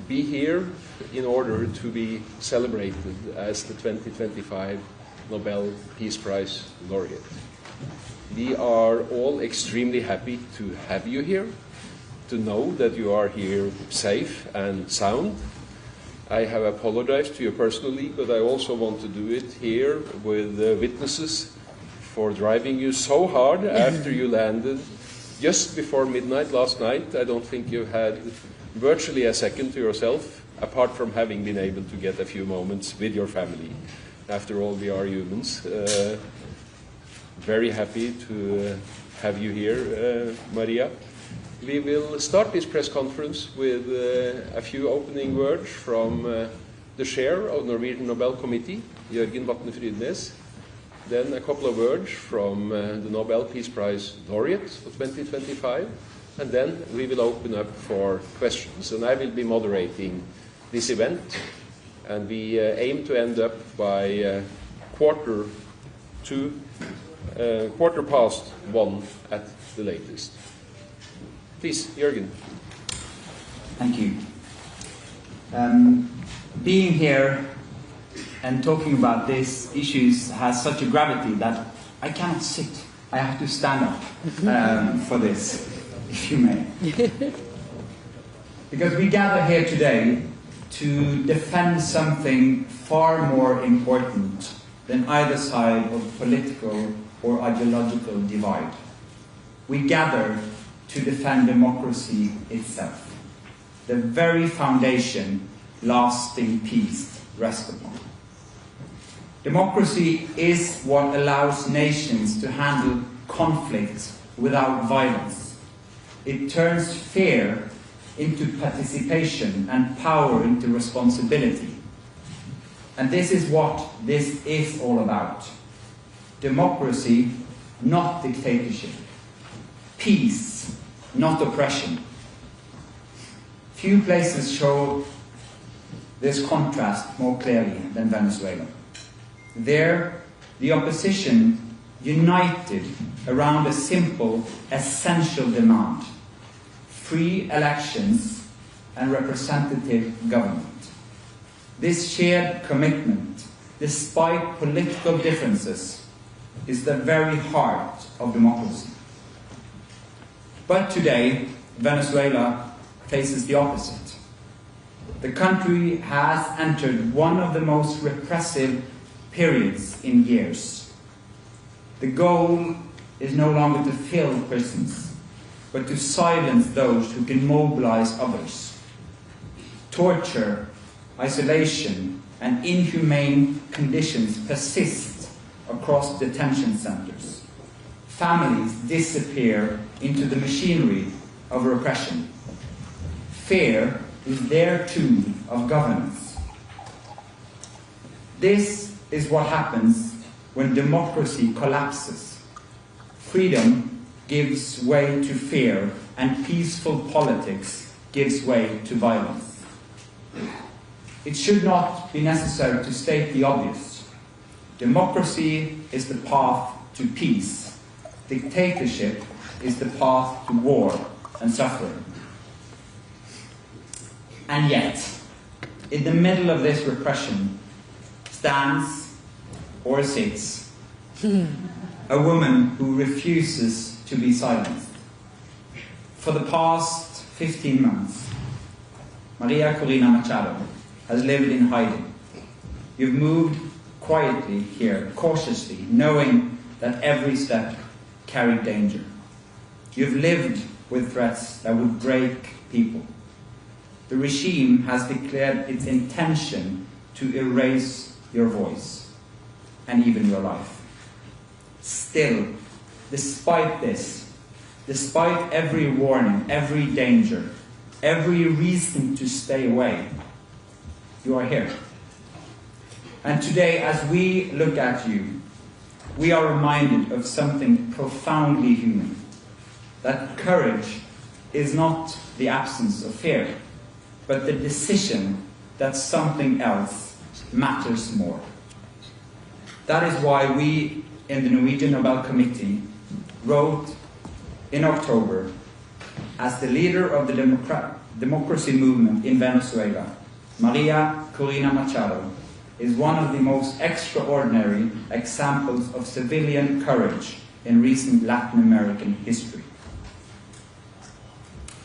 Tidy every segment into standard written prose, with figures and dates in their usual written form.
be here in order to be celebrated as the 2025 Nobel Peace Prize laureate. We are all extremely happy to have you here, to know that you are here safe and sound. I have apologized to you personally, but I also want to do it here with witnesses for driving you so hard after you landed just before midnight last night. I don't think you had virtually a second to yourself, apart from having been able to get a few moments with your family. After all, we are humans. Very happy to have you here, Maria. We will start this press conference with a few opening words from the chair of the Norwegian Nobel Committee, Jørgen Vatne Frydnes. Then a couple of words from the Nobel Peace Prize laureate for 2025. And then we will open up for questions. And I will be moderating this event. And we aim to end up by quarter past 1 at the latest. Please, Jørgen. Thank you. Being here and talking about these issues has such a gravity that I cannot sit. I have to stand up for this, if you may. Because we gather here today to defend something far more important than either side of political or ideological divide. We gather to defend democracy itself, the very foundation lasting peace rests upon. Democracy is what allows nations to handle conflicts without violence. It turns fear into participation and power into responsibility. And this is what this is all about. Democracy, not dictatorship. Peace, not oppression. Few places show this contrast more clearly than Venezuela. There, the opposition united around a simple, essential demand: free elections and representative government. This shared commitment, despite political differences, is the very heart of democracy. But today, Venezuela faces the opposite. The country has entered one of the most repressive periods in years. The goal is no longer to fill prisons, but to silence those who can mobilize others. Torture, isolation, and inhumane conditions persist across detention centers. Families disappear into the machinery of repression. Fear is their tool of governance. This is what happens when democracy collapses. Freedom gives way to fear, and peaceful politics gives way to violence. It should not be necessary to state the obvious. Democracy is the path to peace. Dictatorship is the path to war and suffering. And yet, in the middle of this repression, stands or sits a woman who refuses to be silenced. For the past 15 months, María Corina Machado has lived in hiding. You've moved quietly here, cautiously, knowing that every step carried danger. You've lived with threats that would break people. The regime has declared its intention to erase your voice and even your life. Still, despite this, despite every warning, every danger, every reason to stay away, you are here. And today, as we look at you, we are reminded of something profoundly human. That courage is not the absence of fear, but the decision that something else matters more. That is why we in the Norwegian Nobel Committee wrote in October, as the leader of the democracy movement in Venezuela, María Corina Machado, is one of the most extraordinary examples of civilian courage in recent Latin American history.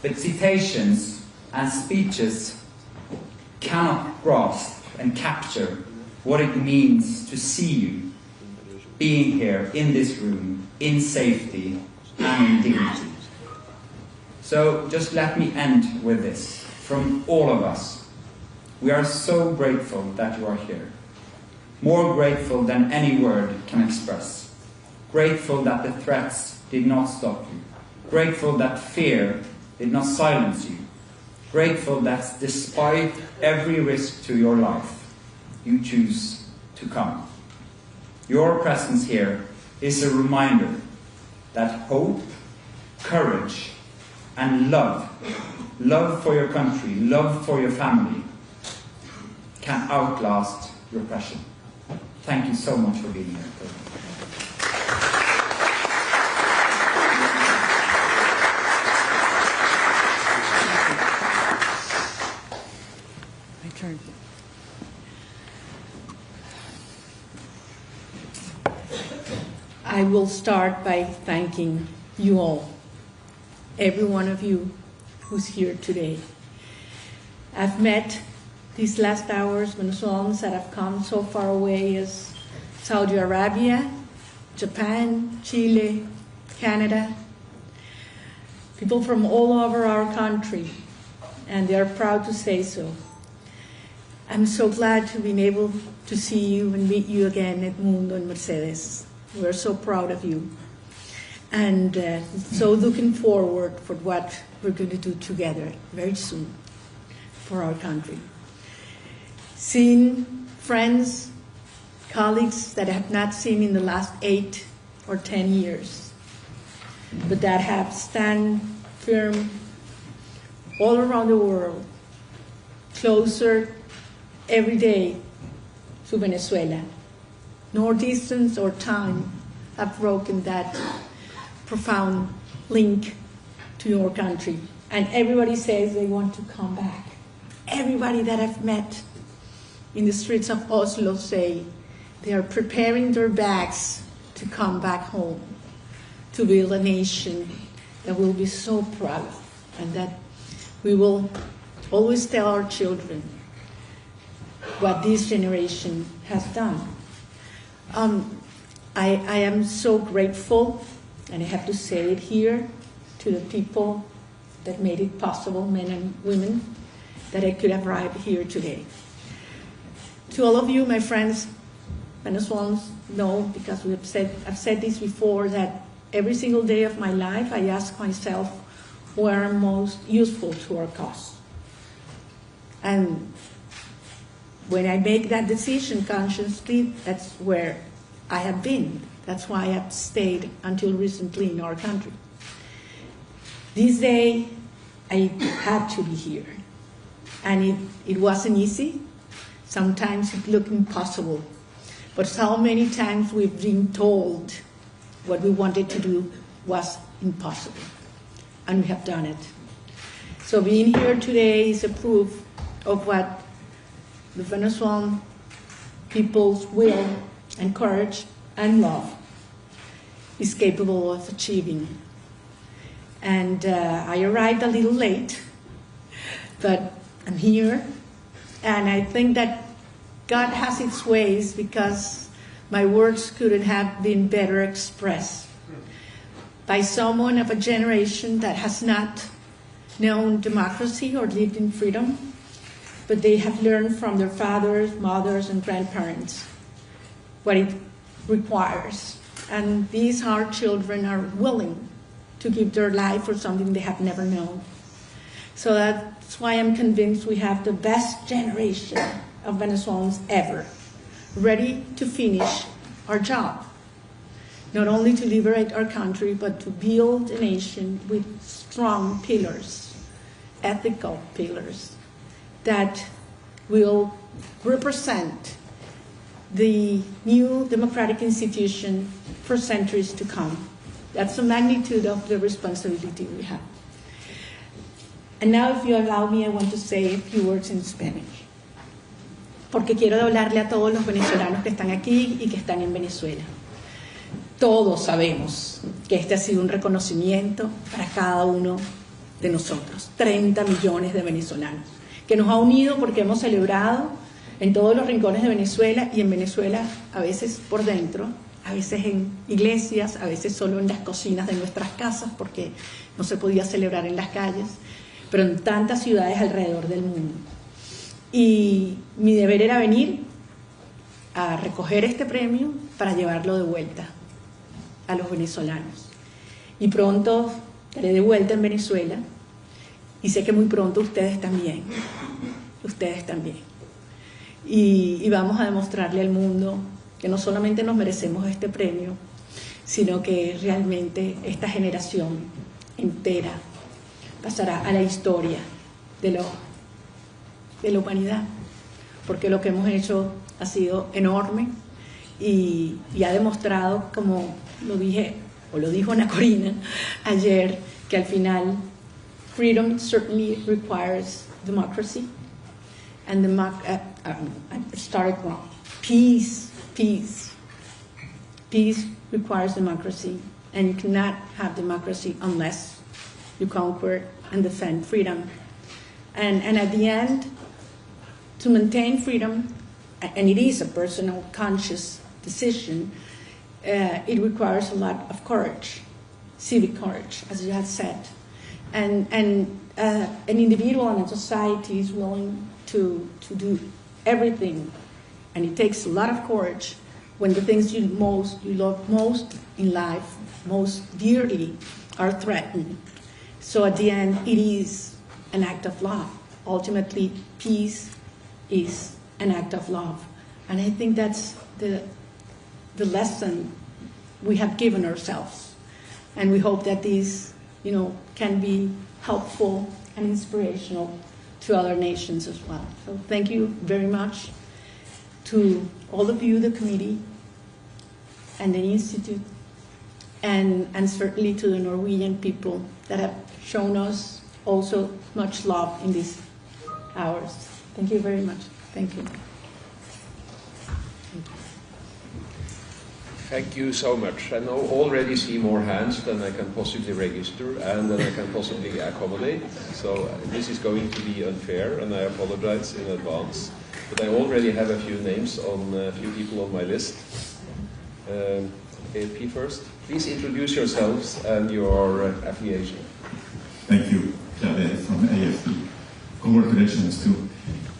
But citations and speeches cannot grasp and capture what it means to see you being here in this room, in safety and in dignity. So just let me end with this. From all of us, we are so grateful that you are here. More grateful than any word can express. Grateful that the threats did not stop you. Grateful that fear did not silence you. Grateful that despite every risk to your life, you choose to come. Your presence here is a reminder that hope, courage, and love for your country, love for your family, can outlast repression. Thank you so much for being here. My turn. I will start by thanking you all, every one of you who's here today. I've met these last hours Venezuelans that have come so far away as Saudi Arabia, Japan, Chile, Canada, people from all over our country, and they are proud to say so. I'm so glad to be able to see you and meet you again at Mundo and Mercedes. We're so proud of you, and so looking forward for what we're going to do together very soon for our country. Seeing friends, colleagues that I have not seen in the last 8 or 10 years, but that have stand firm all around the world, closer every day to Venezuela. Nor distance or time have broken that profound link to your country. And everybody says they want to come back. Everybody that I've met in the streets of Oslo say they are preparing their bags to come back home, to build a nation that we'll be so proud of, and that we will always tell our children what this generation has done. I am so grateful, and I have to say it here, to the people that made it possible, men and women, that I could have arrived here today. To all of you, my friends, Venezuelans know, because I've said this before, that every single day of my life I ask myself where I'm most useful to our cause. And when I make that decision consciously, that's where I have been. That's why I've stayed until recently in our country. This day, I had to be here. And it wasn't easy. Sometimes it looked impossible. But how many times we've been told what we wanted to do was impossible. And we have done it. So being here today is a proof of what the Venezuelan people's will and courage and love is capable of achieving. And I arrived a little late, but I'm here, and I think that God has its ways, because my words couldn't have been better expressed by someone of a generation that has not known democracy or lived in freedom, but they have learned from their fathers, mothers, and grandparents what it requires. And these hard children are willing to give their life for something they have never known. So that's why I'm convinced we have the best generation of Venezuelans ever, ready to finish our job. Not only to liberate our country, but to build a nation with strong pillars, ethical pillars, that will represent the new democratic institution for centuries to come. That's the magnitude of the responsibility we have. And now, if you allow me, I want to say a few words in Spanish. Porque quiero hablarle a todos los venezolanos que están aquí y que están en Venezuela. Todos sabemos que este ha sido un reconocimiento para cada uno de nosotros, 30 millones de venezolanos, que nos ha unido porque hemos celebrado en todos los rincones de Venezuela, y en Venezuela a veces por dentro, a veces en iglesias, a veces solo en las cocinas de nuestras casas porque no se podía celebrar en las calles, pero en tantas ciudades alrededor del mundo. Y mi deber era venir a recoger este premio para llevarlo de vuelta a los venezolanos. Y pronto estaré de vuelta en Venezuela, y sé que muy pronto ustedes también. Y vamos a demostrarle al mundo que no solamente nos merecemos este premio, sino que realmente esta generación entera pasará a la historia de la humanidad, porque lo que hemos hecho ha sido enorme y ha demostrado, como lo dijo Ana Corina ayer, que al final freedom certainly requires democracy, and I started wrong. Peace requires democracy, and you cannot have democracy unless you conquer and defend freedom. And at the end, to maintain freedom, and it is a personal, conscious decision, it requires a lot of courage, civic courage, as you have said. And an individual and a society is willing to do everything, and it takes a lot of courage when the things you love most in life, most dearly, are threatened. So at the end, it is an act of love. Ultimately, peace is an act of love. And I think that's the lesson we have given ourselves. And we hope that these, can be helpful and inspirational to other nations as well. So thank you very much to all of you, the committee and the Institute, and certainly to the Norwegian people that have shown us also much love in these hours. Thank you very much. Thank you. Thank you so much. I now already see more hands than I can possibly register and than I can possibly accommodate. So this is going to be unfair, and I apologize in advance. But I already have a few names on a few people on my list. AP first. Please introduce yourselves and your affiliation. Thank you, Javier from AFP. Congratulations too.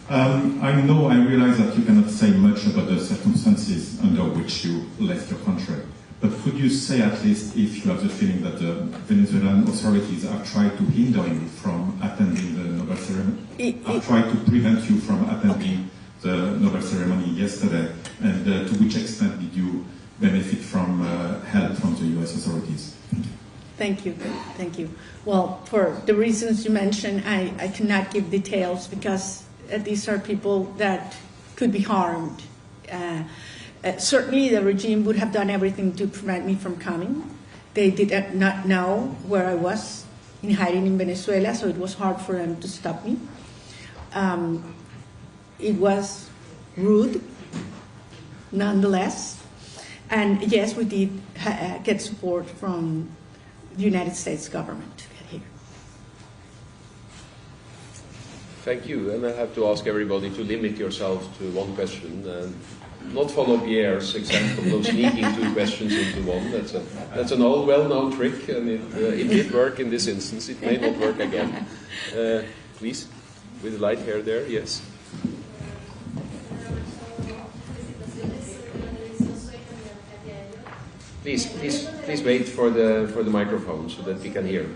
I realize that you cannot say much about the circumstances under which you left your country, but could you say at least if you have the feeling that the Venezuelan authorities have tried to hinder you from attending the Nobel ceremony, have tried to prevent you from attending the Nobel ceremony yesterday, and to which extent did you benefit from help from the US authorities? Thank you. Thank you. Well, for the reasons you mentioned, I cannot give details because these are people that could be harmed. Certainly the regime would have done everything to prevent me from coming. They did not know where I was in hiding in Venezuela, so it was hard for them to stop me. It was rude, nonetheless. And yes, we did get support from the United States government to get here. Thank you. And I have to ask everybody to limit yourself to one question and not follow Pierre's example of sneaking two questions into one. That's an old, well-known trick, and it did work in this instance. It may not work again. Please, with the light hair there, yes. Please wait for the microphone so that we can hear.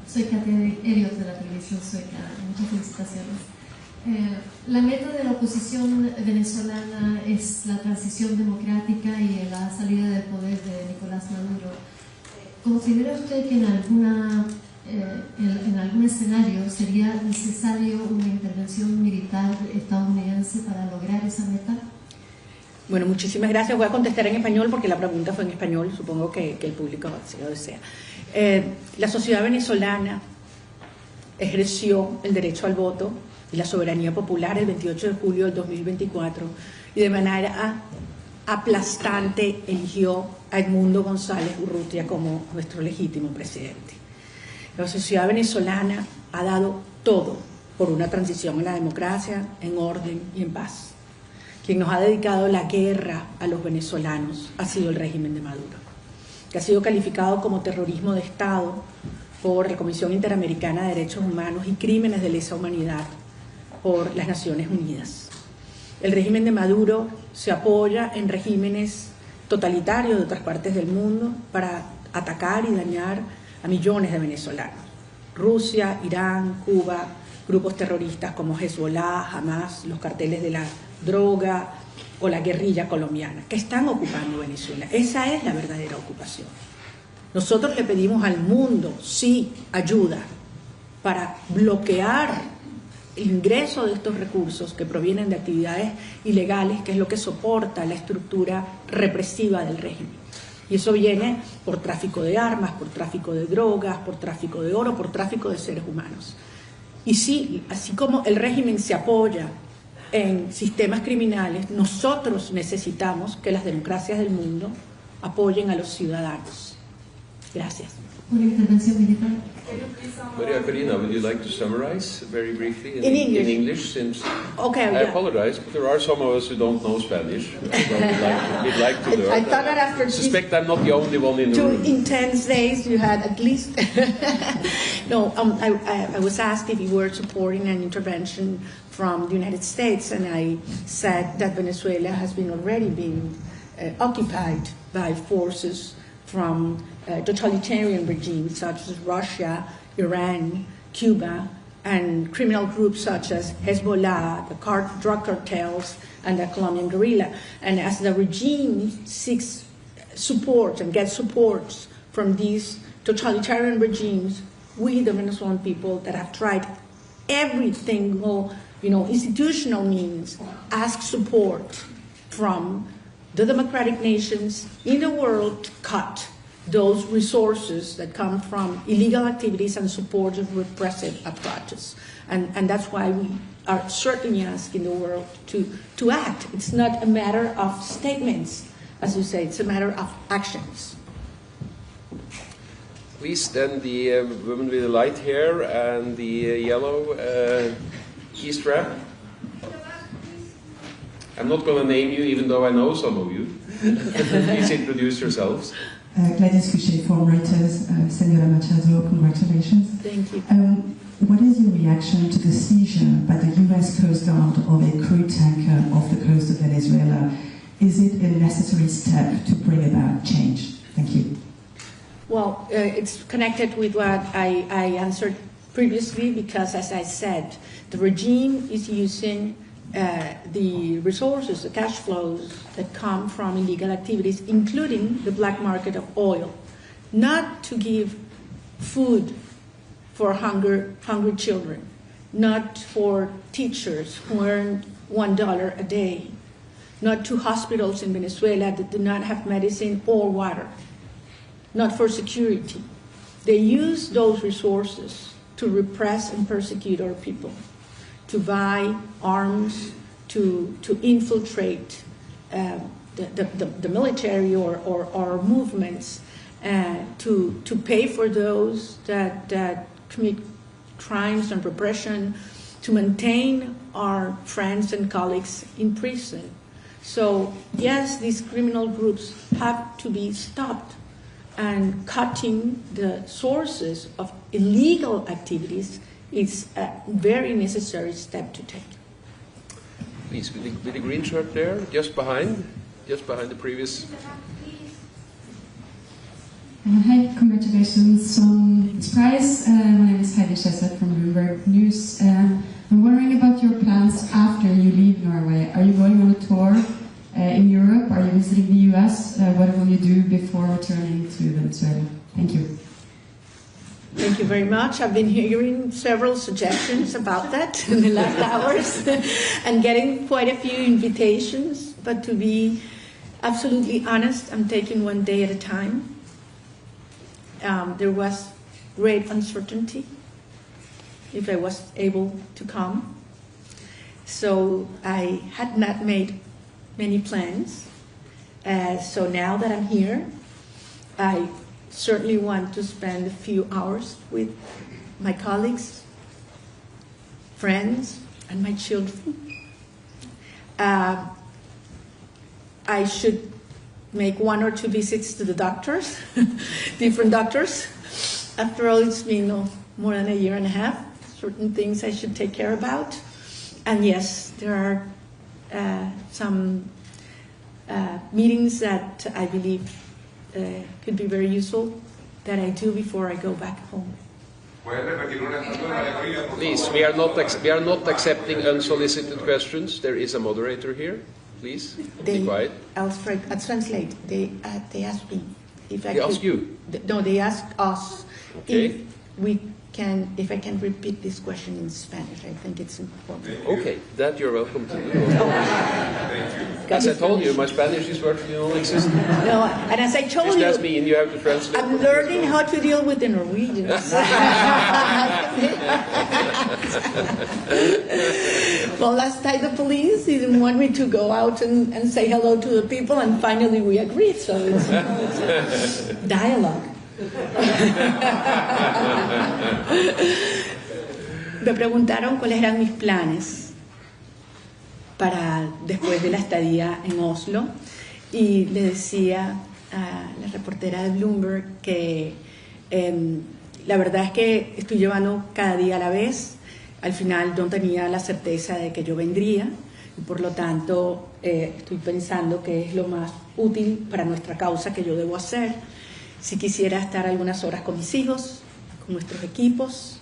Soy Katia Elliot de la televisión sueca. Muchas felicitaciones. La meta de la oposición venezolana es la transición democrática y la salida del poder de Nicolás Maduro. ¿Considera usted que en algún escenario sería necesario una intervención militar estadounidense para lograr esa meta? Bueno, muchísimas gracias. Voy a contestar en español porque la pregunta fue en español. Supongo que el público así lo desea. La sociedad venezolana ejerció el derecho al voto y la soberanía popular el 28 de julio del 2024 y de manera aplastante eligió a Edmundo González Urrutia como nuestro legítimo presidente. La sociedad venezolana ha dado todo por una transición a la democracia en orden y en paz. Quien nos ha dedicado la guerra a los venezolanos ha sido el régimen de Maduro, que ha sido calificado como terrorismo de Estado por la Comisión Interamericana de Derechos Humanos y Crímenes de Lesa Humanidad por las Naciones Unidas. El régimen de Maduro se apoya en regímenes totalitarios de otras partes del mundo para atacar y dañar a millones de venezolanos. Rusia, Irán, Cuba, grupos terroristas como Hezbollah, Hamas, los carteles de la droga o la guerrilla colombiana, que están ocupando Venezuela. Esa es la verdadera ocupación. Nosotros le pedimos al mundo, sí, ayuda para bloquear el ingreso de estos recursos que provienen de actividades ilegales, que es lo que soporta la estructura represiva del régimen. Y eso viene por tráfico de armas, por tráfico de drogas, por tráfico de oro, por tráfico de seres humanos. Y sí, así como el régimen se apoya en sistemas criminales, nosotros necesitamos que las democracias del mundo apoyen a los ciudadanos. Gracias. Una intervención militar. María Corina, would you like to summarize very briefly in English? In English, since Okay, I yeah. apologize, but there are some of us who don't know Spanish. We'd like to learn. I thought that after suspect I'm not the only one in the two room. intense days, you had at least. No, I was asked if you were supporting an intervention from the United States, and I said that Venezuela has been already been occupied by forces from totalitarian regimes such as Russia, Iran, Cuba, and criminal groups such as Hezbollah, the drug cartels, and the Colombian guerrilla. And as the regime seeks support and gets support from these totalitarian regimes, we, the Venezuelan people that have tried everything, institutional means, ask support from the democratic nations in the world to cut those resources that come from illegal activities and support of repressive approaches. And that's why we are certainly asking the world to act. It's not a matter of statements, as you say, it's a matter of actions. Please, then the woman with the light hair and the yellow key strap. I'm not going to name you, even though I know some of you. Please introduce yourselves. Gladys Fouché from Reuters. Senora Machado, congratulations. Thank you. What is your reaction to the seizure by the US Coast Guard of a crude tanker off the coast of Venezuela? Is it a necessary step to bring about change? Thank you. Well, it's connected with what I answered previously, because, as I said, the regime is using the resources, the cash flows that come from illegal activities, including the black market of oil, not to give food for hungry children, not for teachers who earn $1 a day, not to hospitals in Venezuela that do not have medicine or water, not for security. They use those resources to repress and persecute our people, to buy arms, to infiltrate the military or movements, to pay for those that commit crimes and repression, to maintain our friends and colleagues in prison. So yes, these criminal groups have to be stopped, and cutting the sources of illegal activities is a very necessary step to take. Please, with the green shirt there, just behind the previous. Hi, congratulations on this prize. My name is Heidi Chesset from Bloomberg News. I'm wondering about your plans after you leave Norway. Are you going on a tour in Europe? Are you visiting the US? What will you do before returning to Venezuela? Thank you. Thank you very much. I've been hearing several suggestions about that in the last hours and getting quite a few invitations but to be absolutely honest, I'm taking one day at a time. There was great uncertainty if I was able to come. So I had not made many plans. So now that I'm here, I certainly want to spend a few hours with my colleagues, friends, and my children. I should make 1 or 2 visits to the doctors, different doctors. After all, it's been more than a year and a half. Certain things I should take care about. And yes, there are some meetings that I believe could be very useful that I do before I go back home. Please, we are not accepting unsolicited questions. There is a moderator here. Please, be quiet. I'll translate. They asked me if I could. They asked you? No, they asked us okay. if I can repeat this question in Spanish. I think it's important. Okay, that you're welcome to do. As I told you, my Spanish is virtually non-existent. No, and as I told you, does mean you have to translate. I'm learning how to deal with the Norwegians. Well, last night the police didn't want me to go out and say hello to the people, and finally we agreed. So it's a dialogue. Me preguntaron cuáles eran mis planes para después de la estadía en Oslo, y le decía a la reportera de Bloomberg que la verdad es que estoy llevando cada día a la vez. Al final no tenía la certeza de que yo vendría, y por lo tanto estoy pensando que es lo más útil para nuestra causa que yo debo hacer. Si quisiera estar algunas horas con mis hijos, con nuestros equipos,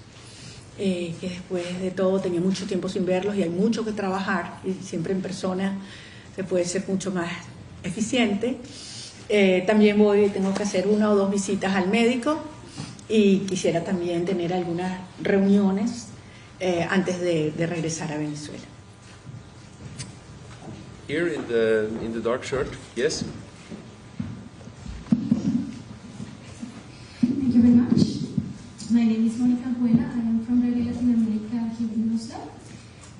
que después de todo tenía mucho tiempo sin verlos y hay mucho que trabajar, y siempre en persona se puede ser mucho más eficiente. También tengo que hacer 1 o 2 visitas al médico, y quisiera también tener algunas reuniones antes de regresar a Venezuela. Here in the dark shirt, yes. Thank you very much. My name is Mónica Buena. I am from Radio Latin America here in Oslo.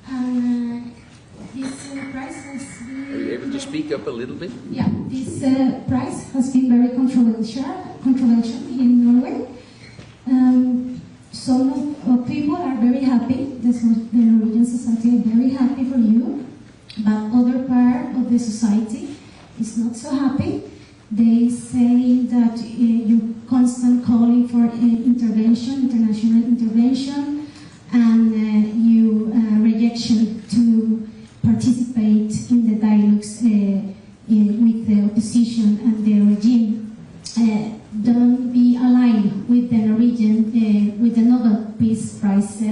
And this prize has been... Are you able to speak up a little bit? Yeah, this prize has been very controversial in Norway. Some people are very happy. The Norwegian society are very happy for you, but other part of the society is not so happy. They say that you constant calling for intervention, international intervention, and you rejection to participate in the dialogues with the opposition and the regime. Don't be aligned with the Norwegian, with the Nobel Peace Prize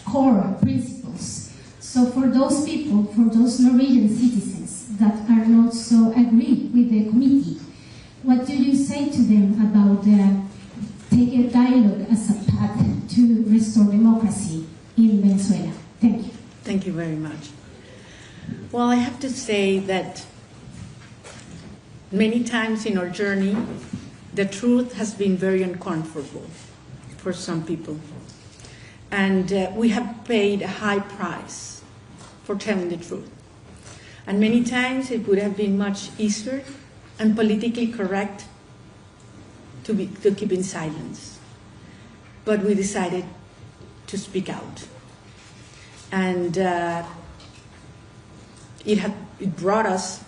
core principles. So for those people, for those Norwegian citizens that are not so agree with the committee, what do you say to them about take a dialogue as a path to restore democracy in Venezuela? Thank you. Thank you very much. Well, I have to say that many times in our journey, the truth has been very uncomfortable for some people. And we have paid a high price for telling the truth. And many times it would have been much easier and politically correct to keep in silence. But we decided to speak out. And it brought us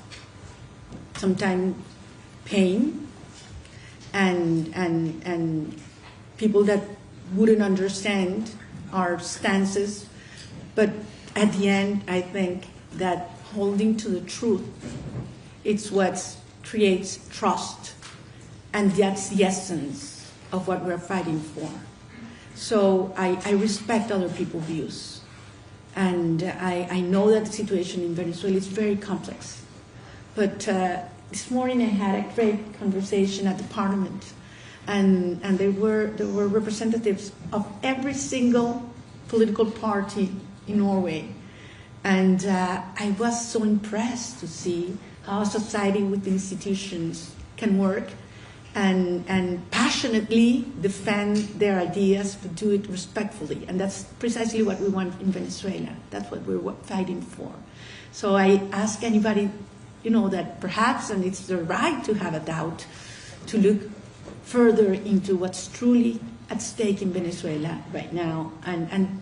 sometimes pain and people that wouldn't understand our stances. But at the end, I think that holding to the truth, it's what creates trust, and that's the essence of what we're fighting for. So I respect other people's views, and I know that the situation in Venezuela is very complex. But this morning I had a great conversation at the Parliament, and there were representatives of every single political party in Norway, And I was so impressed to see how a society with institutions can work and passionately defend their ideas, but do it respectfully. And that's precisely what we want in Venezuela. That's what we're fighting for. So I ask anybody, that perhaps, and it's their right to have a doubt, to look further into what's truly at stake in Venezuela right now. And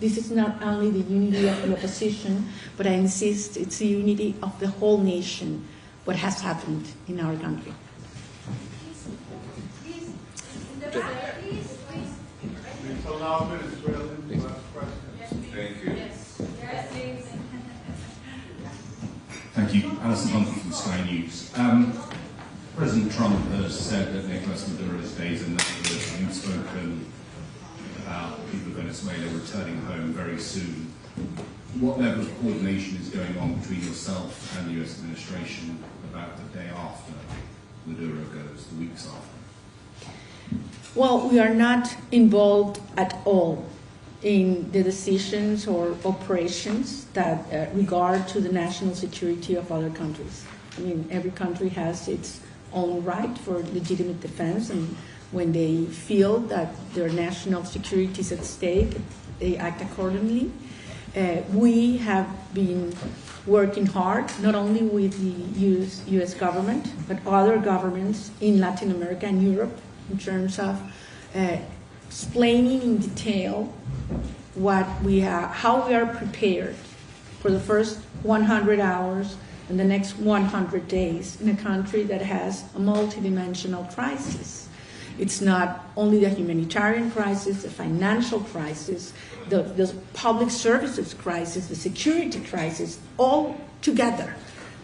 this is not only the unity of the opposition, but I insist it's the unity of the whole nation, what has happened in our country. Thank you. Thank you. Alison Humphrey from Sky News. President Trump has said that Nicolas Maduro's days are numbered, and you've spoken about the people of Venezuela returning home very soon. What level of coordination is going on between yourself and the US administration about the day after Maduro goes, the weeks after? Well, we are not involved at all in the decisions or operations that regard to the national security of other countries. I mean, every country has its own right for legitimate defense, and when they feel that their national security is at stake, they act accordingly. We have been working hard, not only with the US government, but other governments in Latin America and Europe, in terms of explaining in detail how we are prepared for the first 100 hours and the next 100 days in a country that has a multidimensional crisis. It's not only the humanitarian crisis, the financial crisis, the public services crisis, the security crisis, all together.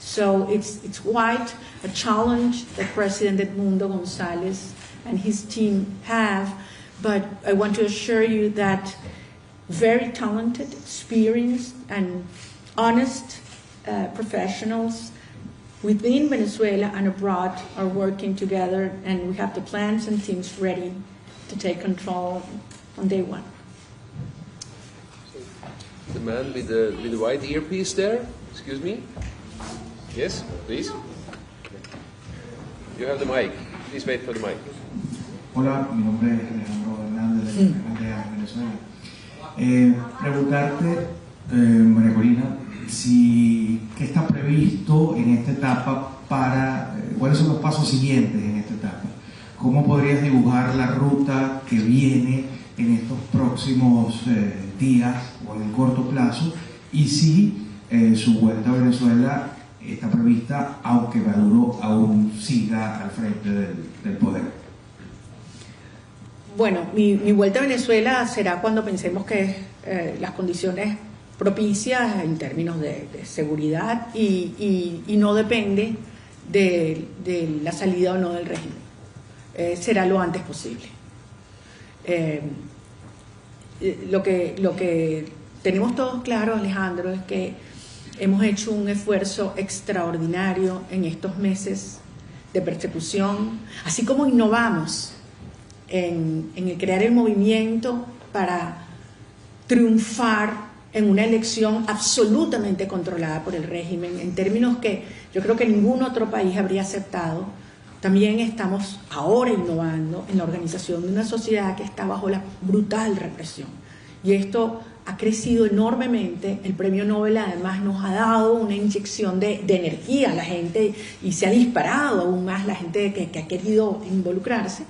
So it's quite a challenge that President Edmundo González and his team have, but I want to assure you that very talented, experienced, and honest professionals within Venezuela and abroad are working together, and we have the plans and teams ready to take control on day one. The man with the white earpiece there, excuse me. Yes, please. You have the mic. Please wait for the mic. Hola, mi nombre es Alejandro Hernández de Venezuela. Preguntarte, María Corina, qué está previsto en esta etapa cuáles son los pasos siguientes en esta etapa. ¿Cómo podrías dibujar la ruta que viene en estos próximos días o en el corto plazo? Y si su vuelta a Venezuela está prevista, aunque Maduro aún siga al frente del poder. Bueno, mi vuelta a Venezuela será cuando pensemos que las condiciones propicias en términos de seguridad y no depende de la salida o no del régimen. Será lo antes posible. Lo que tenemos todos claro, Alejandro, es que hemos hecho un esfuerzo extraordinario en estos meses de persecución, así como innovamos en el crear el movimiento para triunfar en una elección absolutamente controlada por el régimen, en términos que yo creo que ningún otro país habría aceptado. También estamos ahora innovando en la organización de una sociedad que está bajo la brutal represión. Y esto ha crecido enormemente. El Premio Nobel además nos ha dado una inyección de energía a la gente y se ha disparado aún más la gente que ha querido involucrarse.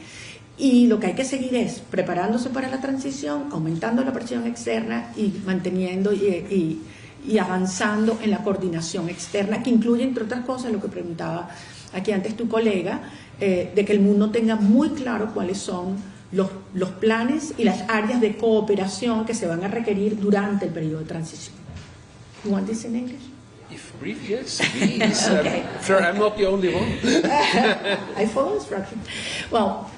Y lo que hay que seguir es preparándose para la transición, aumentando la presión externa y manteniendo y avanzando en la coordinación externa, que incluye, entre otras cosas, lo que preguntaba aquí antes tu colega, de que el mundo tenga muy claro cuáles son los planes y las áreas de cooperación que se van a requerir durante el periodo de transición. You want this in English? If brief, yes, please. Okay. Sure, I'm not the only one. I follow instructions. Well,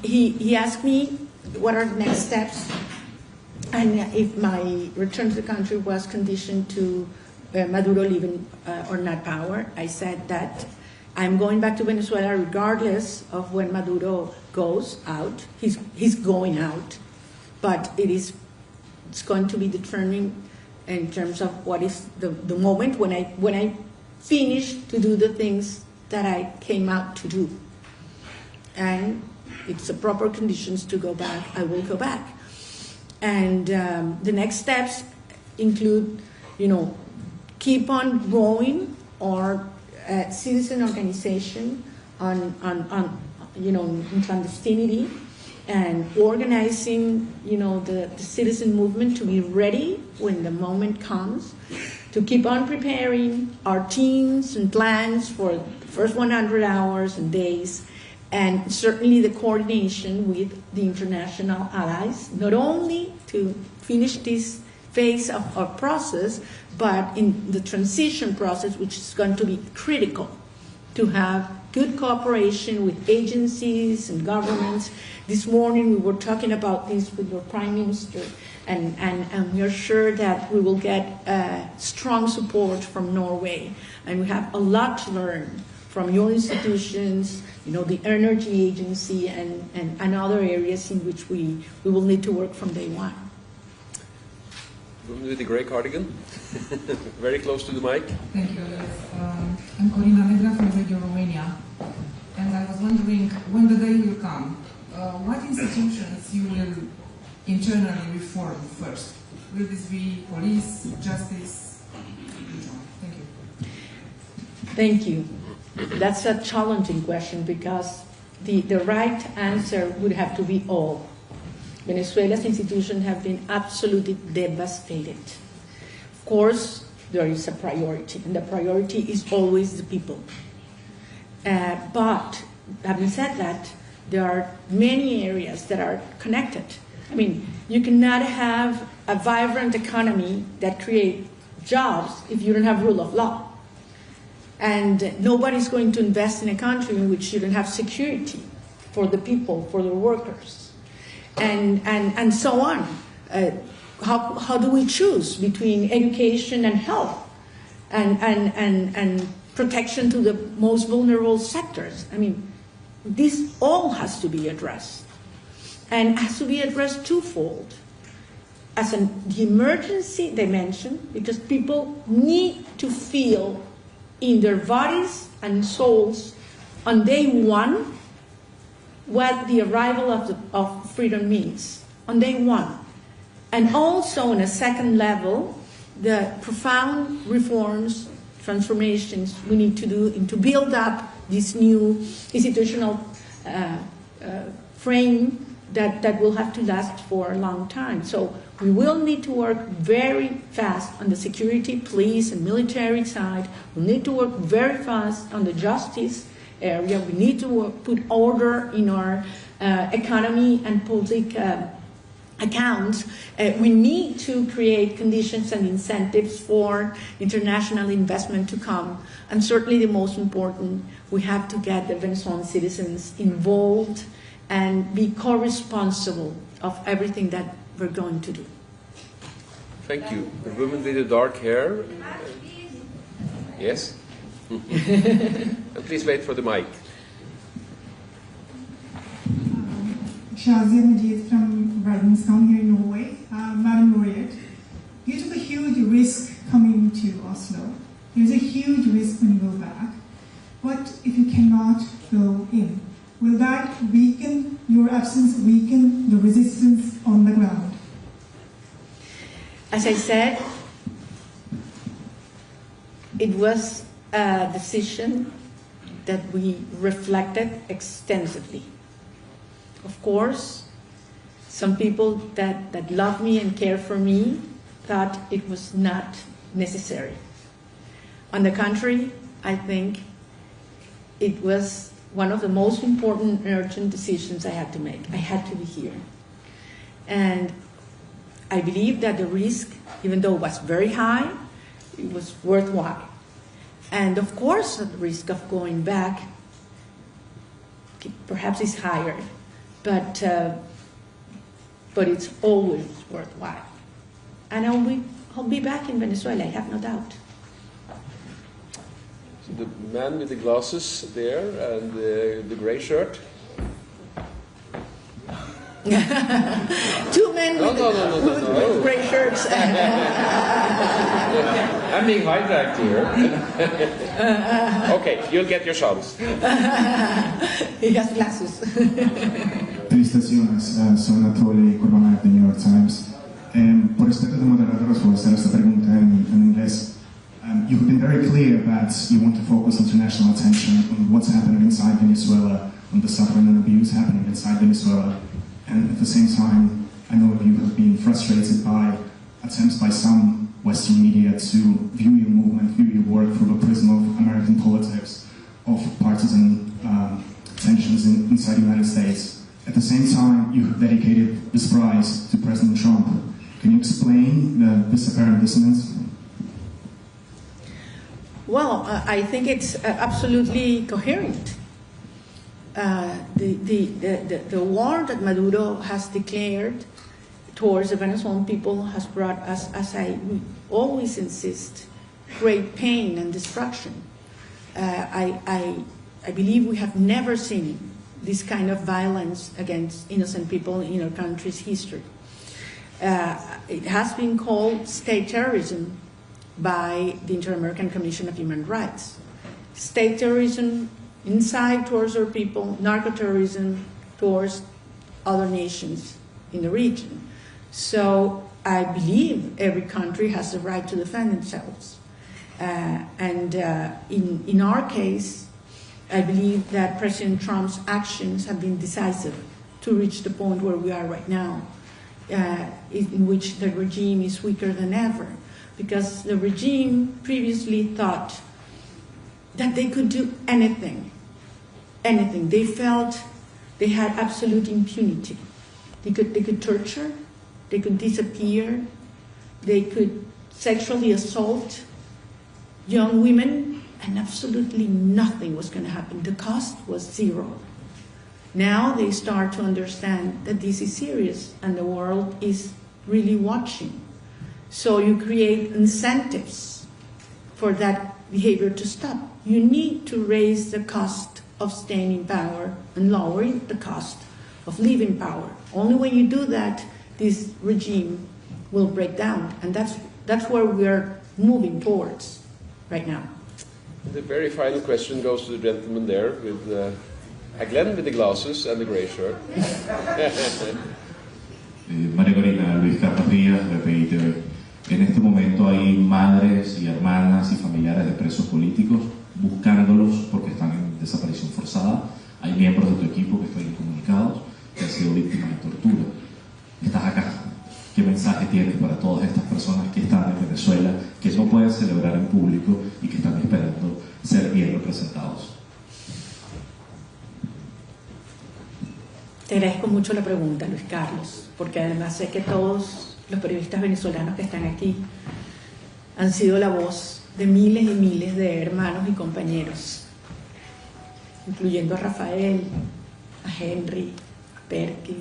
he asked me what are the next steps, and if my return to the country was conditioned to Maduro leaving or not power. I said that I'm going back to Venezuela regardless of when Maduro goes out. He's going out, but it's going to be determined in terms of what is the moment when I finish to do the things that I came out to do. And it's the proper conditions to go back, I will go back. And the next steps include, keep on growing our citizen organization in clandestinity, and organizing, the citizen movement to be ready when the moment comes, to keep on preparing our teams and plans for the first 100 hours and days, and certainly the coordination with the international allies, not only to finish this phase of our process, but in the transition process, which is going to be critical to have good cooperation with agencies and governments. This morning we were talking about this with your Prime Minister, and we are sure that we will get strong support from Norway. And we have a lot to learn from your institutions, the Energy Agency and other areas in which we will need to work from day one. With the grey cardigan, very close to the mic. Thank you. I'm Corina Machado from Radio Romania, and I was wondering when the day will come, what institutions you will internally reform first? Will this be police, justice? Thank you. Thank you. That's a challenging question because the right answer would have to be all. Venezuela's institutions have been absolutely devastated. Of course, there is a priority, and the priority is always the people. But having said that, there are many areas that are connected. I mean, you cannot have a vibrant economy that creates jobs if you don't have rule of law. And nobody's going to invest in a country in which you don't have security for the people, for the workers. And so on. How do we choose between education and health and protection to the most vulnerable sectors? I mean, this all has to be addressed, and has to be addressed twofold. As the emergency dimension, because people need to feel in their bodies and souls on day one what the arrival of freedom means, on day one. And also on a second level, the profound reforms, transformations we need to do to build up this new institutional frame that will have to last for a long time. So we will need to work very fast on the security, police, and military side. We need to work very fast on the justice area. We need to put order in our economy and public accounts. We need to create conditions and incentives for international investment to come. And certainly the most important, we have to get the Venezuelan citizens involved and be co-responsible of everything that we're going to do. Thank you. The woman with the dark hair. Yes? Please wait for the mic. Shazia Majid from Bergenstown here in Norway. Madam Laureate, you took a huge risk coming to Oslo. There's a huge risk when you go back. What if you cannot go in? Will that weaken, your absence weaken the resistance on the ground? As I said, it was a decision that we reflected extensively. Of course, some people that love me and care for me thought it was not necessary. On the contrary, I think it was one of the most important and urgent decisions I had to make. I had to be here. And I believe that the risk, even though it was very high, it was worthwhile. And of course, the risk of going back perhaps is higher, but it's always worthwhile. And I'll be back in Venezuela, I have no doubt. So the man with the glasses there and the gray shirt. Two men with gray shirts. I'm being hijacked here. Okay, you'll get your chance. He has glasses. Felicitaciones, soy Anatoly Kurbanov de New York Times. Por respeto de moderadores, voy a hacer esta pregunta en inglés. You've been very clear that you want to focus international attention on what's happening inside Venezuela, on the suffering and abuse happening inside Venezuela, and at the same time, I know you have been frustrated by attempts by some Western media to view your movement, view your work through the prism of American politics, of partisan tensions inside the United States. At the same time, you have dedicated this prize to President Trump. Can you explain this apparent dissonance? Well, I think it's absolutely coherent. The war that Maduro has declared towards the Venezuelan people has brought us, as I always insist, great pain and destruction. I believe we have never seen this kind of violence against innocent people in our country's history. It has been called state terrorism by the Inter-American Commission of Human Rights. State terrorism inside towards our people, narco-terrorism towards other nations in the region. So I believe every country has the right to defend themselves. In our case, I believe that President Trump's actions have been decisive to reach the point where we are right now, in which the regime is weaker than ever. Because the regime previously thought that they could do anything. They felt they had absolute impunity. They could torture, they could disappear, they could sexually assault young women, and absolutely nothing was going to happen. The cost was zero. Now they start to understand that this is serious and the world is really watching. So you create incentives for that behavior to stop. You need to raise the cost of staying in power and lowering the cost of leaving power. Only when you do that, this regime will break down. And that's where we are moving towards right now. The very final question goes to the gentleman there with Glenn with the glasses and the gray shirt. María Corina, Luis Carlos Díaz de PITV. En este momento hay madres y hermanas y familiares de presos políticos buscándolos porque están en desaparición forzada. Hay miembros de tu equipo que están incomunicados, que han sido víctimas de tortura. Estás acá. ¿Qué mensaje tienes para todas estas personas que están en Venezuela, que no pueden celebrar en público y que están esperando ser bien representados? Te agradezco mucho la pregunta, Luis Carlos, porque además sé que todos los periodistas venezolanos que están aquí han sido la voz de miles y miles de hermanos y compañeros, incluyendo a Rafael, a Henry, a Perky,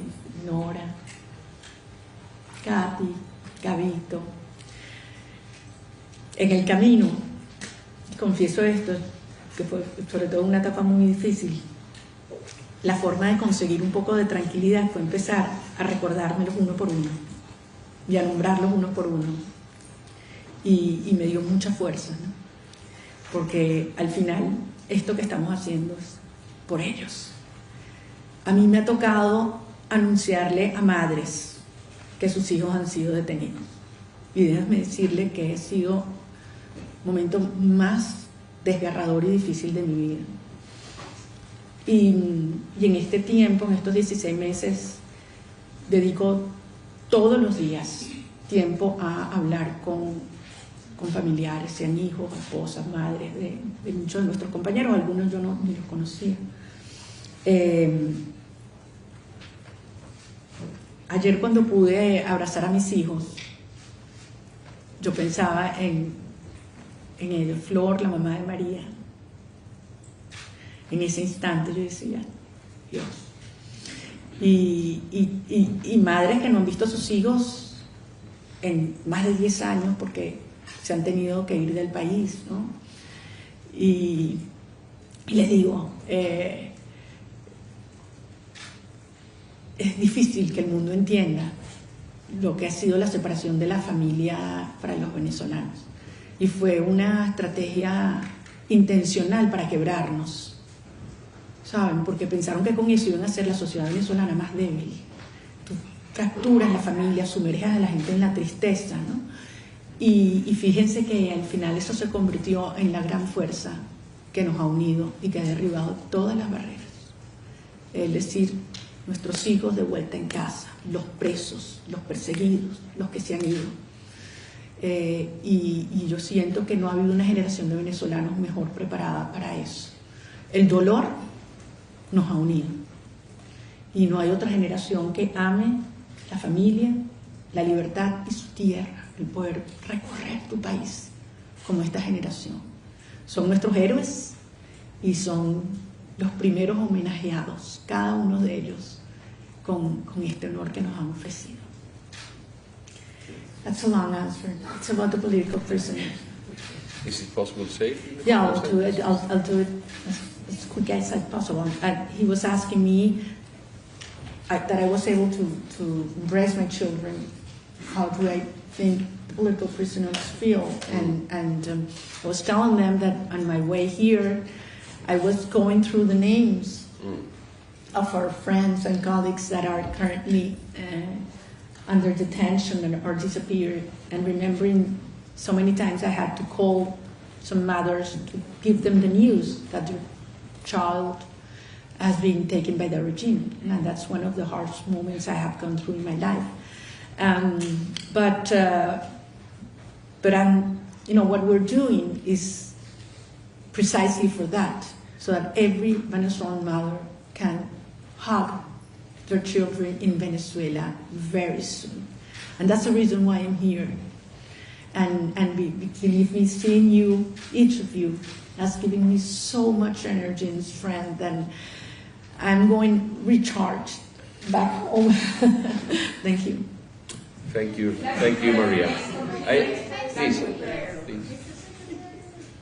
Nora, Katy, Gabito. En el camino, confieso esto, que fue sobre todo una etapa muy difícil, la forma de conseguir un poco de tranquilidad fue empezar a recordármelos uno por uno y a nombrarlos uno por uno. Y me dio mucha fuerza, ¿no? Porque al final esto que estamos haciendo es por ellos. A mí me ha tocado anunciarle a madres que sus hijos han sido detenidos. Y déjame decirle que ha sido el momento más desgarrador y difícil de mi vida. Y en este tiempo, en estos 16 meses, dedico todos los días tiempo a hablar con familiares, sean hijos, esposas, madres de muchos de nuestros compañeros, algunos yo ni los conocía. Ayer cuando pude abrazar a mis hijos, yo pensaba en ellos, Flor, la mamá de María. En ese instante yo decía, Dios. Y madres que no han visto a sus hijos en más de 10 años porque se han tenido que ir del país, ¿no? Y les digo, es difícil que el mundo entienda lo que ha sido la separación de la familia para los venezolanos. Y fue una estrategia intencional para quebrarnos, ¿saben? Porque pensaron que con eso iban a hacer la sociedad venezolana más débil. Tú fracturas la familia, sumerges a la gente en la tristeza, ¿no? Y fíjense que al final eso se convirtió en la gran fuerza que nos ha unido y que ha derribado todas las barreras. Es decir, nuestros hijos de vuelta en casa, los presos, los perseguidos, los que se han ido. Y yo siento que no ha habido una generación de venezolanos mejor preparada para eso. El dolor nos ha unido y no hay otra generación que ame la familia, la libertad y su tierra, el poder recorrer tu país como esta generación. Son nuestros héroes y son los primeros homenajeados, cada uno de ellos, con este honor que nos han ofrecido. That's a long answer. It's about the political prisoners. Is it possible to say? Yeah, I'll do it. I'll do it as quick as possible. He was asking me that I was able to embrace my children. How do I think political prisoners feel? And I was telling them that on my way here, I was going through the names of our friends and colleagues that are currently under detention or disappeared, and remembering so many times I had to call some mothers to give them the news that their child has been taken by the regime, and that's one of the hardest moments I have gone through in my life. But I'm, what we're doing is precisely for that, so that every Venezuelan mother can hug their children in Venezuela very soon. And that's the reason why I'm here. And believe me, seeing you, each of you, has given me so much energy and strength, and I'm going recharged back home. Thank you. Thank you. Thank you, Maria. Please.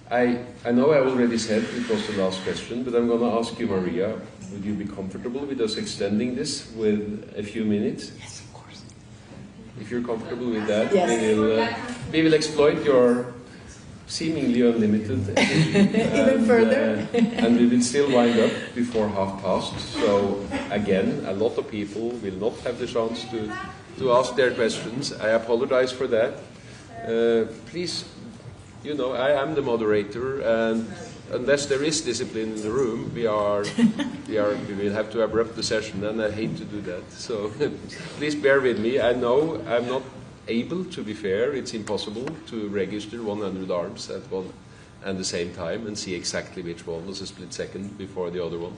I know I already said it was the last question, but I'm going to ask you, Maria, would you be comfortable with us extending this with a few minutes? Yes, of course. If you're comfortable with that, yes. We will exploit your seemingly unlimited energy. Even further. And we will still wind up before 5:30. So again, a lot of people will not have the chance to ask their questions. I apologize for that. Please, I am the moderator, and unless there is discipline in the room, we will have to abrupt the session, and I hate to do that. So please bear with me. I know I'm not able to be fair. It's impossible to register 100 arms at one and the same time and see exactly which one was a split second before the other one.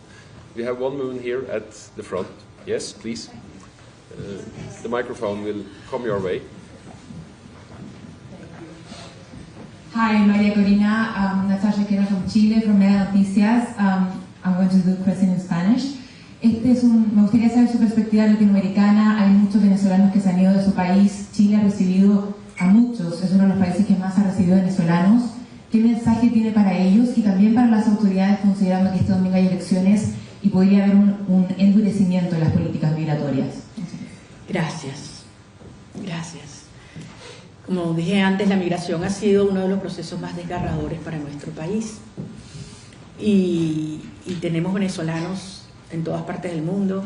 We have one woman here at the front. Yes, please. The microphone will come your way. Hi, María Corina, Natalia from Chile, from Noticias. I'm going to do the question in Spanish. Me gustaría saber su perspectiva latinoamericana. Hay muchos venezolanos que se han ido de su país. Chile ha recibido a muchos, es uno de los países que más ha recibido venezolanos. ¿Qué mensaje tiene para ellos y también para las autoridades, considerando que este domingo hay elecciones y podría haber un endurecimiento de las políticas migratorias? Gracias. Como dije antes, la migración ha sido uno de los procesos más desgarradores para nuestro país. Y tenemos venezolanos en todas partes del mundo.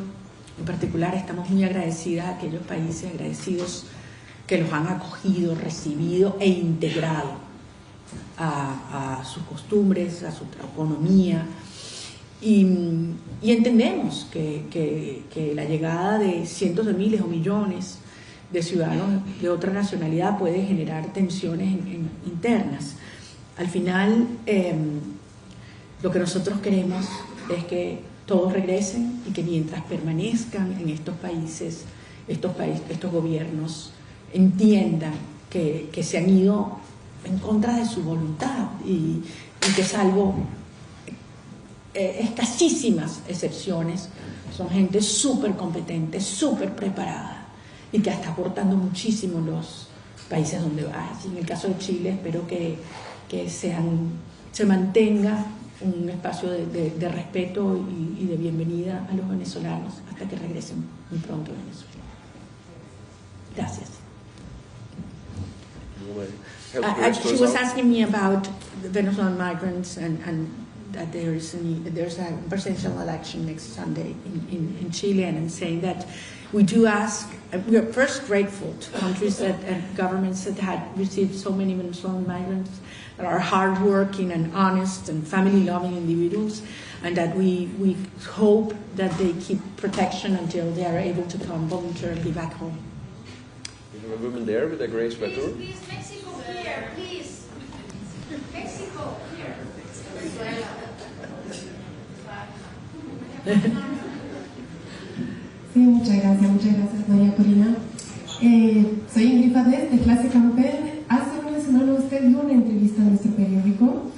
En particular, estamos muy agradecidas a aquellos países agradecidos que los han acogido, recibido e integrado a sus costumbres, a su economía. Y entendemos que la llegada de cientos de miles o millones de ciudadanos de otra nacionalidad puede generar tensiones internas. Al final, lo que nosotros queremos es que todos regresen y que mientras permanezcan en estos países, estos gobiernos entiendan que se han ido en contra de su voluntad y que salvo escasísimas excepciones, son gente súper competente, súper preparada y que está aportando muchísimo en los países donde va. En el caso de Chile, espero que se mantenga un espacio de respeto y de bienvenida a los venezolanos hasta que regresen muy pronto a Venezuela. Gracias. You want to help the rest of She us was out? asking me about the Venezuelan migrants and that there's a presidential election next Sunday in Chile, and I'm saying that we do ask, we are first grateful to countries and governments that had received so many Venezuelan migrants that are hardworking and honest and family-loving individuals, and that we hope that they keep protection until they are able to come voluntarily back home. We have a woman there with a gray sweater. Please, Mexico here, please. Mexico here. Sí, muchas gracias María Corina. Soy Ingrid Fadez de clase Campbell. Hace una semana usted dio una entrevista a nuestro periódico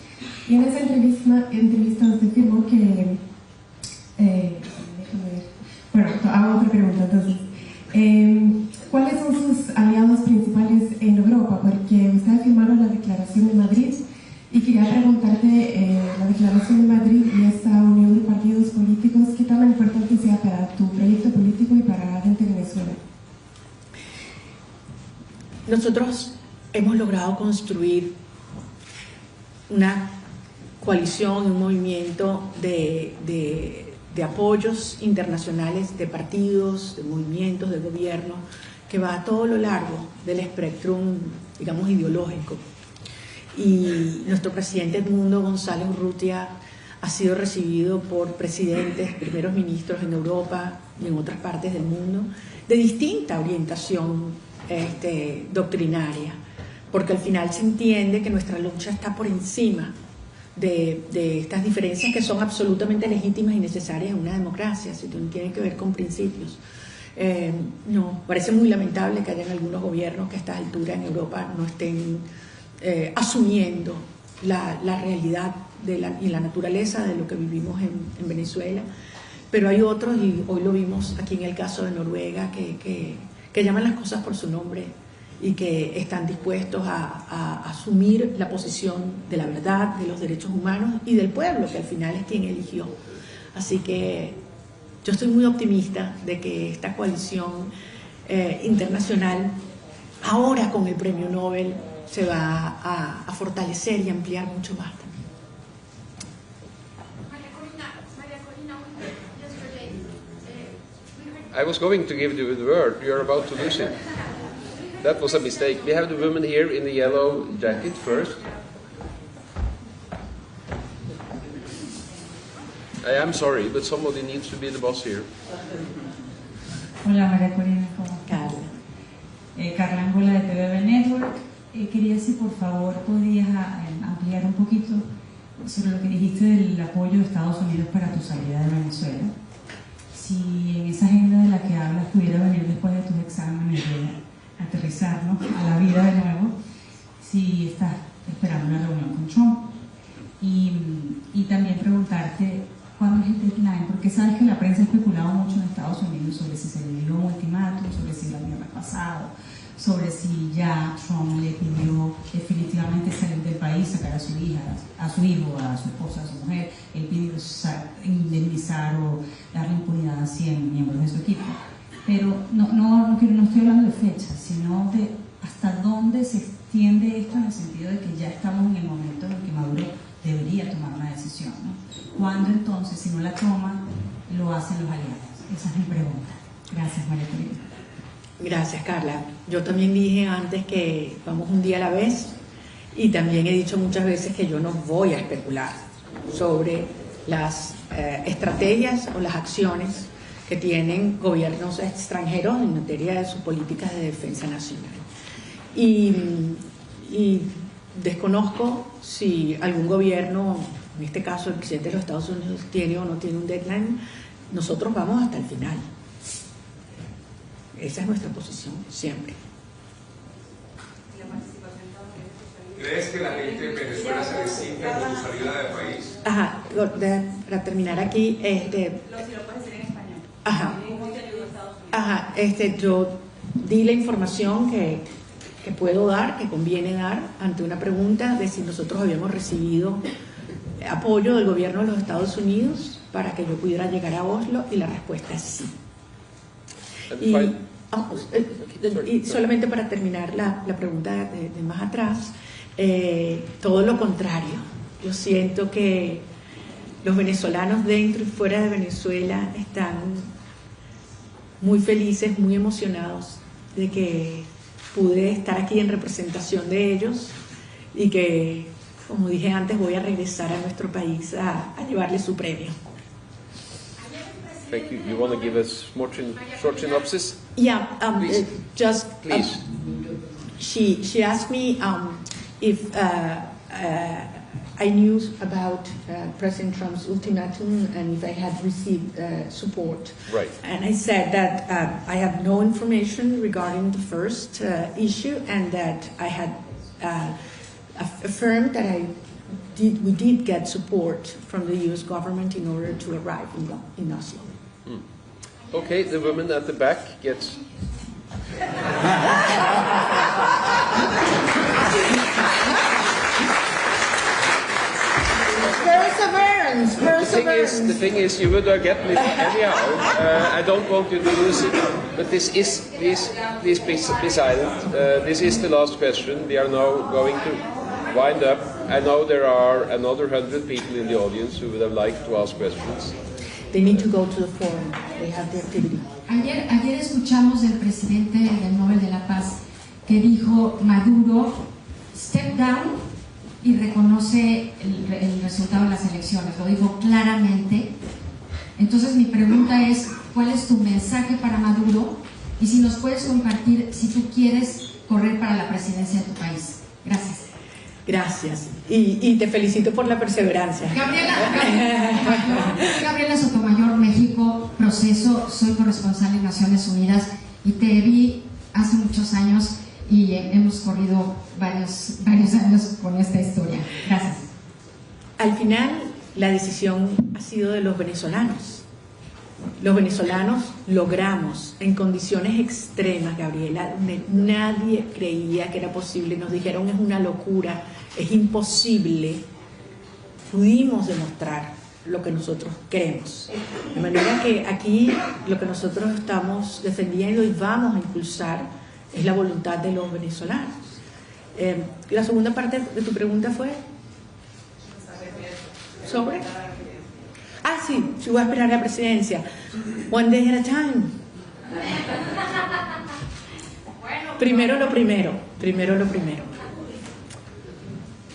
y en esa entrevista usted afirmó que déjame ver. Bueno, hago otra pregunta entonces. ¿Cuáles son sus aliados principales en Europa? Porque usted ha firmado la Declaración de Madrid y quería preguntarte, la Declaración de Madrid y esta unión de partidos políticos, ¿qué tan importante sea para tu proyecto político y para la gente de Venezuela? Nosotros hemos logrado construir una coalición, un movimiento de apoyos internacionales, de partidos, de movimientos, de gobierno, que va a todo lo largo del espectro, digamos, ideológico. Y nuestro presidente Edmundo González Urrutia ha sido recibido por presidentes, primeros ministros en Europa y en otras partes del mundo, de distinta orientación doctrinaria, porque al final se entiende que nuestra lucha está por encima de estas diferencias que son absolutamente legítimas y necesarias en una democracia, si tienen que ver con principios. No, parece muy lamentable que hayan algunos gobiernos que a esta altura en Europa no estén asumiendo la realidad y la naturaleza de lo que vivimos en Venezuela, pero hay otros, y hoy lo vimos aquí en el caso de Noruega, que llaman las cosas por su nombre y que están dispuestos a asumir la posición de la verdad, de los derechos humanos y del pueblo, que al final es quien eligió. Así que yo estoy muy optimista de que esta coalición internacional, ahora con el Premio Nobel, se va a fortalecer y ampliar mucho más. I was going to give you the word. You're about to lose it. That was a mistake. We have the woman here in the yellow jacket first. I am sorry, but somebody needs to be the boss here. Hola María Corina, ¿cómo estás? Carla Angola de TVB Network. Quería si por favor podías ampliar un poquito sobre lo que dijiste del apoyo de Estados Unidos para tu salida de Venezuela. Si en esa agenda de la que hablas pudiera venir después de tus exámenes de aterrizar, ¿no?, a la vida de nuevo, si estás esperando una reunión con Trump. Y también preguntarte cuándo es el deadline, porque sabes que la prensa ha especulado mucho en Estados Unidos sobre si se le dio un ultimátum, sobre si el viernes pasado, sobre si ya Trump le pidió definitivamente salir del país, sacar a su hija, a su hijo, a su esposa, a su mujer. Él pidió indemnizar o darle impunidad a 100 miembros de su equipo. Pero no estoy hablando de fechas, sino de hasta dónde se extiende esto, en el sentido de que ya estamos en el momento en el que Maduro debería tomar una decisión, ¿no? ¿Cuándo entonces, si no la toma, lo hacen los aliados? Esa es mi pregunta. Gracias, María Corina. Gracias, Carla. Yo también dije antes que vamos un día a la vez, y también he dicho muchas veces que yo no voy a especular sobre las estrategias o las acciones que tienen gobiernos extranjeros en materia de sus políticas de defensa nacional. Y desconozco si algún gobierno, en este caso el presidente de los Estados Unidos, tiene o no tiene un deadline. Nosotros vamos hasta el final. Esa es nuestra posición, siempre. ¿Crees que la gente de Venezuela se resienta con tu salida del país? Ajá, para terminar aquí, Si lo puedes decir en español. Ajá. ¿Cómo te ayudó Estados Unidos? Ajá, yo di la información que puedo dar, que conviene dar, ante una pregunta de si nosotros habíamos recibido apoyo del gobierno de los Estados Unidos para que yo pudiera llegar a Oslo, y la respuesta es sí. Y solamente para terminar la pregunta de más atrás, todo lo contrario. Yo siento que los venezolanos dentro y fuera de Venezuela están muy felices, muy emocionados de que pude estar aquí en representación de ellos y que, como dije antes, voy a regresar a nuestro país a llevarle su premio. Thank you. You want to give us short synopsis? Yeah, please. Please. She asked me if I knew about President Trump's ultimatum and if I had received support. Right. And I said that I have no information regarding the first issue, and that I had affirmed that we did get support from the U.S. government in order to arrive in Oslo. Okay, the woman at the back gets... Perseverance. The thing is, you would get me anyhow. I don't want you to lose it, but please be silent. This is the last question. We are now going to wind up. I know there are another 100 people in the audience who would have liked to ask questions. They need to go to the forum. They have the activity. Ayer escuchamos del presidente del Nobel de la Paz que dijo: Maduro, step down y reconoce el resultado de las elecciones. Lo dijo claramente. Entonces mi pregunta es: ¿cuál es tu mensaje para Maduro? Y si nos puedes compartir si tú quieres correr para la presidencia de tu país. Gracias. Gracias. Y te felicito por la perseverancia. Gabriela Sotomayor, México, Proceso. Soy corresponsal en Naciones Unidas y te vi hace muchos años y hemos corrido varios años con esta historia. Gracias. Al final, la decisión ha sido de los venezolanos. Los venezolanos logramos, en condiciones extremas, Gabriela, donde nadie creía que era posible, nos dijeron es una locura, es imposible, pudimos demostrar lo que nosotros queremos. De manera que aquí lo que nosotros estamos defendiendo y vamos a impulsar es la voluntad de los venezolanos. La segunda parte de tu pregunta fue sobre... Ah, sí, si voy a esperar a la presidencia. One day at a time. Primero lo primero.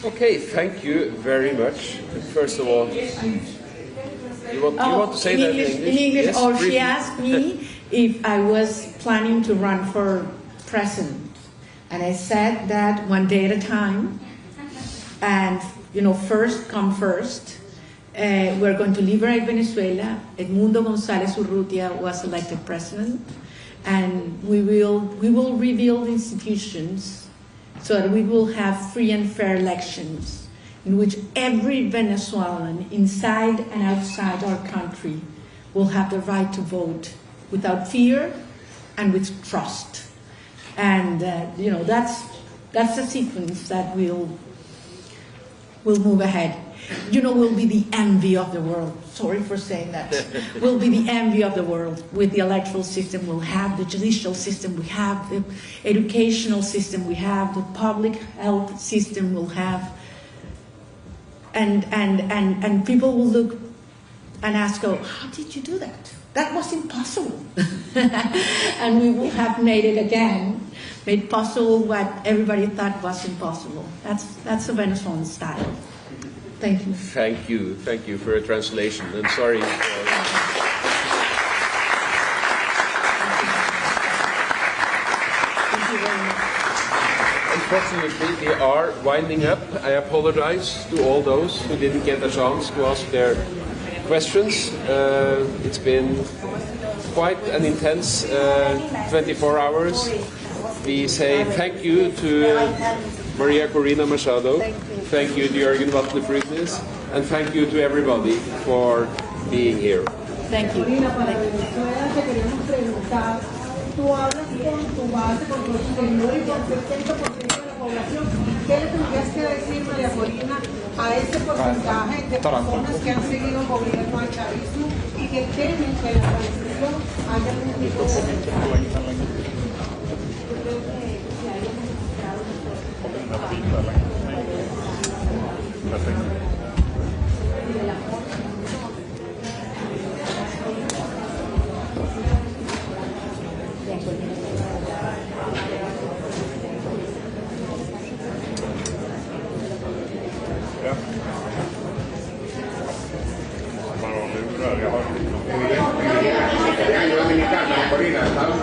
Okay, thank you very much. First of all, you want to say that in English? In English. Yes, Or briefly. she asked me if I was planning to run for president. And I said that one day at a time. And, first come first. We're going to liberate Venezuela. Edmundo González Urrutia was elected president, and we will rebuild institutions so that we will have free and fair elections in which every Venezuelan inside and outside our country will have the right to vote without fear and with trust. And that's the sequence that we'll move ahead. We'll be the envy of the world. Sorry for saying that. We'll be the envy of the world with the electoral system. We'll have the judicial system. We have the educational system. We have the public health system. We'll have, and people will look and ask, "Oh, how did you do that? That was impossible." And we will have made possible what everybody thought was impossible. That's the Venezuelan style. Thank you. Thank you for a translation. And sorry for... Unfortunately, we are winding up. I apologize to all those who didn't get a chance to ask their questions. It's been quite an intense 24 hours. We say thank you to María Corina Machado. Thank you to Jürgen Wattler-Friednes, and thank you to everybody for being here. Thank you. Corina, para Venezuela te queríamos preguntar, tú hablas con tu base, con tu exterior y con el 70% de la población. ¿Qué le tendrías que decir, María Corina, a ese porcentaje de personas que han seguido el gobierno al chavismo y que temen que la transición Oslo haya algún tipo de... Dominicana, María Corina Machado.